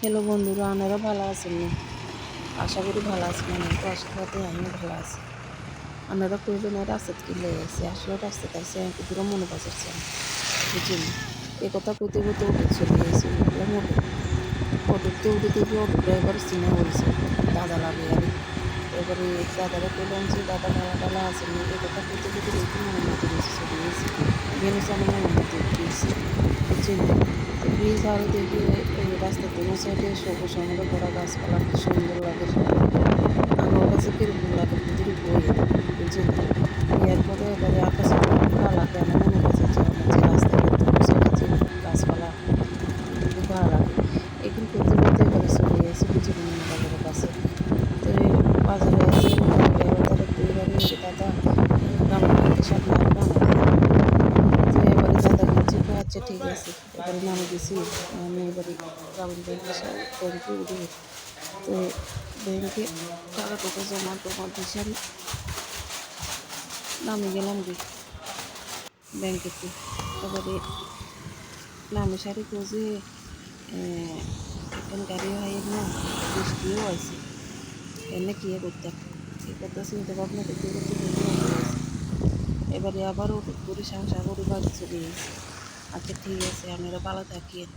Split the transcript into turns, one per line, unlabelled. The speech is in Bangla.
হ্যালো বন্ধুরা, আপনারা ভালো আছেন না? আশা করি ভালো আছেন। আমি তো আশীর্বাদে আমিও ভালো আছি। আপনারা কইবেন রাস্তাত কি লেগে আছে, আসলে রাস্তাতে আছে দূরে মনে বাজাচ্ছে না, বুঝলেন? এ কথা কইতে কইতে অটো চলে গেছে, উঠলাম অটোতে উঠে দেখি অটো ড্রাইভার চিনা হয়েছে, দাদা লাগে আর এবারে দাদারা কইলাম যে দাদা ভাড়া টালা আছে না, এ কথা কইতে কইতে দেখি মনের মতো নিচে চলে গেছে, বেনুস আমার মনের মতো গিয়েছে, বুঝছেন? তো ব্রিজ আরও দেখি এই রাস্তার দোনো সাইডে সবুজ শ্যামলে ভরা গাছপালা কি সুন্দর লাগে। আমার কাছে কিরকম লাগে ভিতরে বই, বুঝছেন? এরপরে এবারে আকাশে ভালো লাগে, আমার মনে কাছে যে আমার যে রাস্তার দোনো সাইডে যে গাছপালা খুব ভালো লাগে। এখানে করতে করতে এবারে চলে গেছে বুঝছেন মিনি বাজারের কাছে। তো এই বাজারে আছে বাজারে এবার তারা কইবার যে দাদা গ্রামের বাড়িতে সামনে আর বানাতে, তো এবারে দাদা বলছে আচ্ছা ঠিক আছে, এবারে নামে গেছি। আমি এবারে গ্রামীণ ব্যাংকে উঠে, তো ব্যাংকে টাকা টাকা জমা টমা দিয়েছি, আমি নামে গেলাম গে ব্যাংকেতে। এবারে নামে সারি খোঁজে এখন গাড়ি হয় না, বৃষ্টিও আছে, এনে কি করতাম এই কথা চিন্তা ভাবনা করতে করতে দেখি এবারে আবার হঠাৎ করে সাহস করে বাড়ি চলে গেছি। আচ্ছা ঠিক আছে, আপনারা ভালো থাকিয়েন।